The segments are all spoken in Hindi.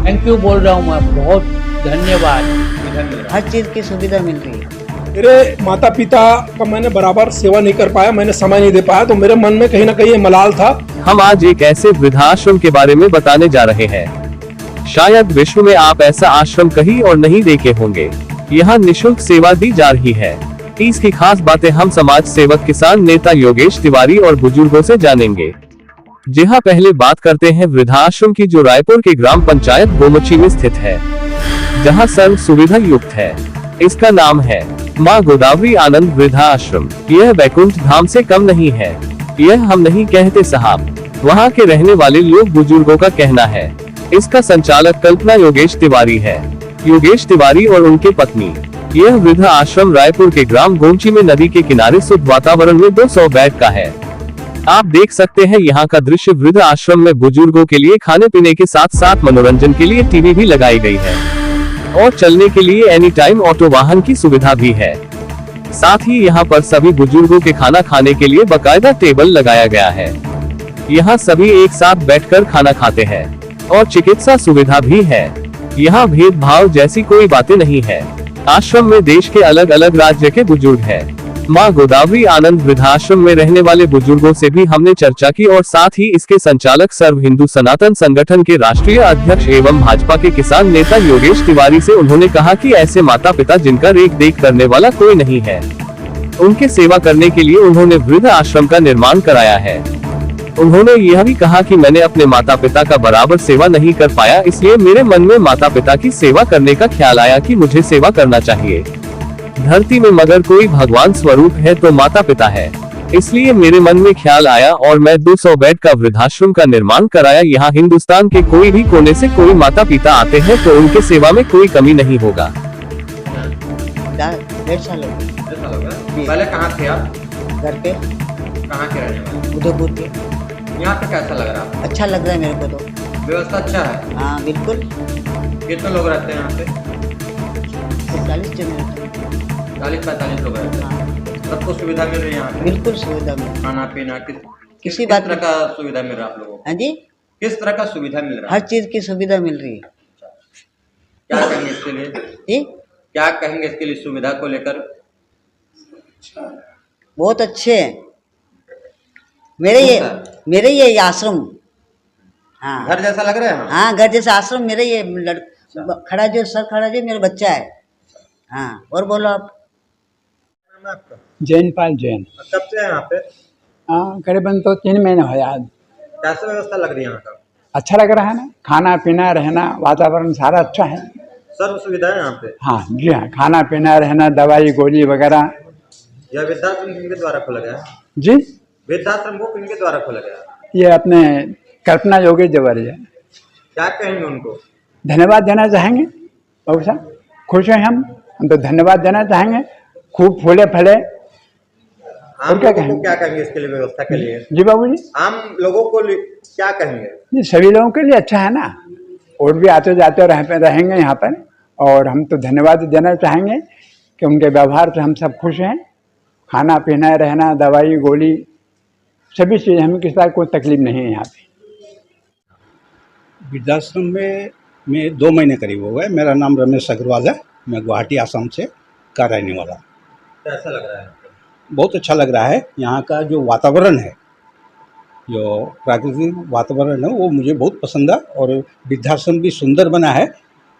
थैंक यू बोल रहा हूँ मैं, बहुत धन्यवाद। हर चीज़ की सुविधा मिल रही है। मेरे माता पिता का मैंने बराबर सेवा नहीं कर पाया, मैंने समय नहीं दे पाया, तो मेरे मन में कहीं ना कहीं ये मलाल था। हम आज एक ऐसे वृद्धाश्रम के बारे में बताने जा रहे हैं। शायद विश्व में आप ऐसा आश्रम कहीं और नहीं देखे होंगे। यहाँ निशुल्क सेवा दी जा रही है। इसकी खास बातें हम समाज सेवक किसान नेता योगेश तिवारी और बुजुर्गों से जानेंगे। जी हाँ, पहले बात करते हैं वृद्धाश्रम की, जो रायपुर के ग्राम पंचायत गोमची में स्थित है, जहाँ सर्व सुविधा युक्त है। इसका नाम है माँ गोदावरी आनंद वृद्धाश्रम। यह वैकुंठ धाम से कम नहीं है। यह हम नहीं कहते साहब, वहाँ के रहने वाले लोग बुजुर्गों का कहना है। इसका संचालक कल्पना योगेश तिवारी है। योगेश तिवारी और उनके पत्नी। यह वृद्धा आश्रम रायपुर के ग्राम गोमची में नदी के किनारे शुद्ध वातावरण में 200 बेड का है। आप देख सकते हैं यहाँ का दृश्य। वृद्ध आश्रम में बुजुर्गों के लिए खाने पीने के साथ साथ मनोरंजन के लिए टीवी भी लगाई गई है और चलने के लिए एनी टाइम ऑटो वाहन की सुविधा भी है। साथ ही यहाँ पर सभी बुजुर्गों के खाना खाने के लिए बाकायदा टेबल लगाया गया है। यहाँ सभी एक साथ बैठकर खाना खाते हैं और चिकित्सा सुविधा भी है। यहाँ भेदभाव जैसी कोई बातें नहीं है। आश्रम में देश के अलग अलग राज्य के बुजुर्ग हैं। माँ गोदावरी आनंद वृद्धाश्रम में रहने वाले बुजुर्गों से भी हमने चर्चा की और साथ ही इसके संचालक सर्व हिंदू सनातन संगठन के राष्ट्रीय अध्यक्ष एवं भाजपा के किसान नेता योगेश तिवारी से उन्होंने कहा कि ऐसे माता पिता जिनका रेख देख करने वाला कोई नहीं है, उनके सेवा करने के लिए उन्होंने वृद्ध आश्रम का निर्माण कराया है। उन्होंने यह भी कहा कि मैंने अपने माता पिता का बराबर सेवा नहीं कर पाया, इसलिए मेरे मन में माता पिता की सेवा करने का ख्याल आया कि मुझे सेवा करना चाहिए। धरती में मगर कोई भगवान स्वरूप है तो माता पिता है, इसलिए मेरे मन में ख्याल आया और मैं 200 बेड का वृद्धाश्रम का निर्माण कराया। यहाँ हिंदुस्तान के कोई भी कोने से कोई माता पिता आते हैं तो उनके सेवा में कोई कमी नहीं होगा। 1.5 साल हो गए। पहले कहाँ थे आप? घर पे। कहाँ के रहने वाले? उदयपुर के। यहाँ पे कैसा लग रहा है? अच्छा लग रहा है मेरे को तो। व्यवस्था अच्छा है? हाँ बिल्कुल। कितने लोग रहते हैं यहाँ पे? 40 जन रहते हैं। 40-45 लोग रहते हैं। सबको सुविधा मिल रही है यहाँ पे? बिल्कुल सुविधा मिल रही है। खाना पीना किसी बात तरह का सुविधा मिल रहा है आप लोगों को? हाँ जी, किस तरह का सुविधा मिल रहा है? हर चीज़ की सुविधा मिल रही है। क्या कहेंगे इसके लिए? जी, क्या कहेंगे इसके लिए सुविधा को लेकर? बहुत अच्छे हैं। मेरे ये आश्रम। हाँ, घर जैसा लग रहा है? हाँ घर जैसा आश्रम। मेरे ये खड़ा जो सर खड़ा जो मेरा बच्चा है। हाँ, और बोलो आप। आपका जैनपाल जैन। कब से है यहाँ पे? हाँ, करीबन तो 3 महीने हो याद। कैसा व्यवस्था लग रही है यहाँ का? अच्छा लग रहा है ना, खाना पीना रहना वातावरण सारा अच्छा है। सर्व सुविधा है यहाँ पे? हाँ जी हाँ, खाना पीना रहना, दवाई गोली वगैरह। यह वृद्धाश्रम किनके द्वारा खोला गया है? जी, वृद्धाश्रम वो किनके द्वारा खोला गया है? ये अपने कल्पना योगेश तिवारी है। क्या कहेंगे उनको? धन्यवाद देना चाहेंगे। बहुत सा खुश हैं हम तो धन्यवाद देना चाहेंगे। खूब फूले फले। आम लोगों को क्या कहेंगे इसके लिए, व्यवस्था के लिए? जी बाबू जी, आम लोगों को क्या कहेंगे? ये सभी लोगों के लिए अच्छा है ना। और भी आते जाते रहेंगे यहाँ पर, और हम तो धन्यवाद देना चाहेंगे कि उनके व्यवहार से हम सब खुश हैं। खाना पीना रहना, दवाई गोली सभी चीज़, हमें किसी तरह कोई तकलीफ नहीं है यहाँ पे। वृद्धाश्रम में 2 महीने करीब हो गए। मेरा नाम रमेश अग्रवाल है। मैं गुवाहाटी आसाम से का रहने वाला। कैसा लग रहा है? बहुत अच्छा लग रहा है। यहाँ का जो वातावरण है, जो प्राकृतिक वातावरण है, वो मुझे बहुत पसंद है। और वृद्धाश्रम भी सुंदर बना है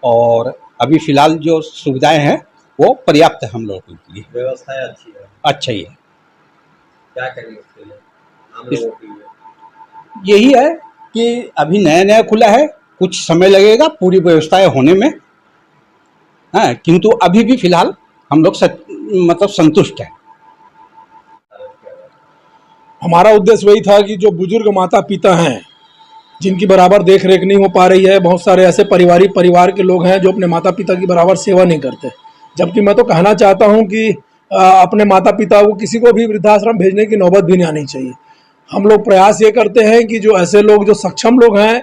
और अभी फ़िलहाल जो सुविधाएं हैं वो पर्याप्त है हम लोगों के लिए। व्यवस्थाएं अच्छी है? अच्छा ही है। क्या करेंगे इसके लिए आम लोगों के लिए? यही है कि अभी नया नया खुला है, कुछ समय लगेगा पूरी व्यवस्थाएं होने में। हाँ, किंतु अभी भी फिलहाल हम लोग मतलब संतुष्ट हैं। हमारा उद्देश्य वही था कि जो बुजुर्ग माता पिता हैं, जिनकी बराबर देख रेख नहीं हो पा रही है, बहुत सारे ऐसे परिवार के लोग हैं जो अपने माता पिता की बराबर सेवा नहीं करते। जबकि मैं तो कहना चाहता हूं कि अपने माता पिता को किसी को भी वृद्धाश्रम भेजने की नौबत भी नहीं आनी चाहिए। हम लोग प्रयास ये करते हैं कि जो ऐसे लोग, जो सक्षम लोग हैं,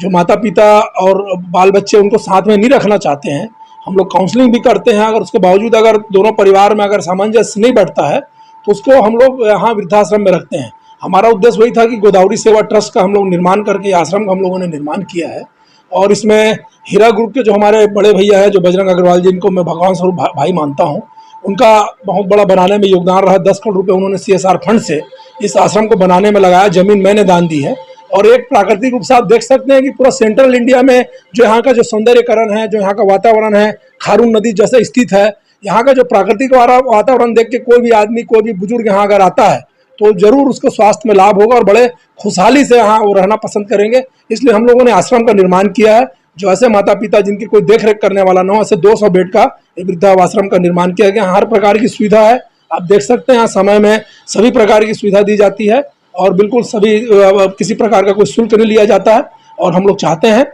जो माता पिता और बाल बच्चे उनको साथ में नहीं रखना चाहते हैं, हम लोग काउंसलिंग भी करते हैं। अगर उसके बावजूद अगर दोनों परिवार में अगर सामंजस्य नहीं बैठता है तो उसको हम लोग यहाँ वृद्धाश्रम में रखते हैं। हमारा उद्देश्य वही था कि गोदावरी सेवा ट्रस्ट का हम लोग निर्माण करके आश्रम का हम लोगों ने निर्माण किया है। और इसमें हीरा ग्रुप के जो हमारे बड़े भैया हैं, जो बजरंग अग्रवाल जी, इनको मैं भगवान स्वरूप भाई मानता हूँ, उनका बहुत बड़ा बनाने में योगदान रहा। 10 करोड़ रुपए उन्होंने CSR फंड से इस आश्रम को बनाने में लगाया। ज़मीन मैंने दान दी है। और एक प्राकृतिक रूप से आप देख सकते हैं कि पूरा सेंट्रल इंडिया में जो यहाँ का जो सौंदर्यकरण है, जो यहाँ का वातावरण है, खारून नदी जैसे स्थित है, यहाँ का जो प्राकृतिक वातावरण देख के कोई भी आदमी, कोई भी बुजुर्ग यहाँ अगर आता है तो जरूर उसको स्वास्थ्य में लाभ होगा और बड़े खुशहाली से यहाँ वो रहना पसंद करेंगे। इसलिए हम लोगों ने आश्रम का निर्माण किया है। जो ऐसे माता पिता जिनकी कोई देख रेख करने वाला ना हो, ऐसे 200 बेड का एक वृद्धाश्रम का निर्माण किया गया। हर प्रकार की सुविधा है, आप देख सकते हैं। यहाँ समय में सभी प्रकार की सुविधा दी जाती है और बिल्कुल सभी किसी प्रकार का कोई शुल्क नहीं लिया जाता है। और हम लोग चाहते हैं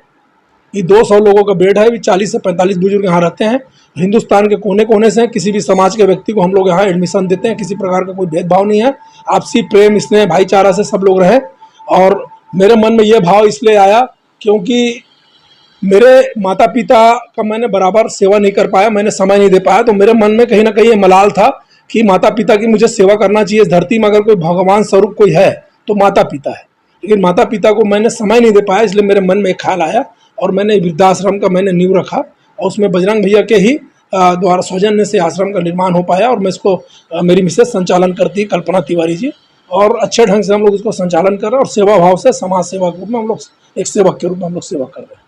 कि 200 लोगों का बेड है, 40 से 45 बुजुर्ग यहाँ रहते हैं। हिंदुस्तान के कोने कोने से किसी भी समाज के व्यक्ति को हम लोग यहाँ एडमिशन देते हैं। किसी प्रकार का कोई भेदभाव नहीं है। आपसी प्रेम, स्नेह, भाईचारा से सब लोग रहें। और मेरे मन में ये भाव इसलिए आया क्योंकि मेरे माता पिता का मैंने बराबर सेवा नहीं कर पाया, मैंने समय नहीं दे पाया। तो मेरे मन में कहीं ना कहीं ये मलाल था कि माता पिता की मुझे सेवा करना चाहिए। इस धरती में अगर कोई भगवान स्वरूप कोई है तो माता पिता है, लेकिन माता पिता को मैंने समय नहीं दे पाया। इसलिए मेरे मन में एक ख्याल आया और मैंने वृद्धाश्रम का मैंने नींव रखा और उसमें बजरंग भैया के ही द्वारा सौजन्य से आश्रम का निर्माण हो पाया। और मैं इसको मेरी मिसेज संचालन करती है, कल्पना तिवारी जी, और अच्छे ढंग से हम लोग इसको संचालन कर रहे हैं और सेवा भाव से समाज सेवा के रूप में हम लोग एक सेवक के रूप में हम लोग सेवा कर रहे हैं।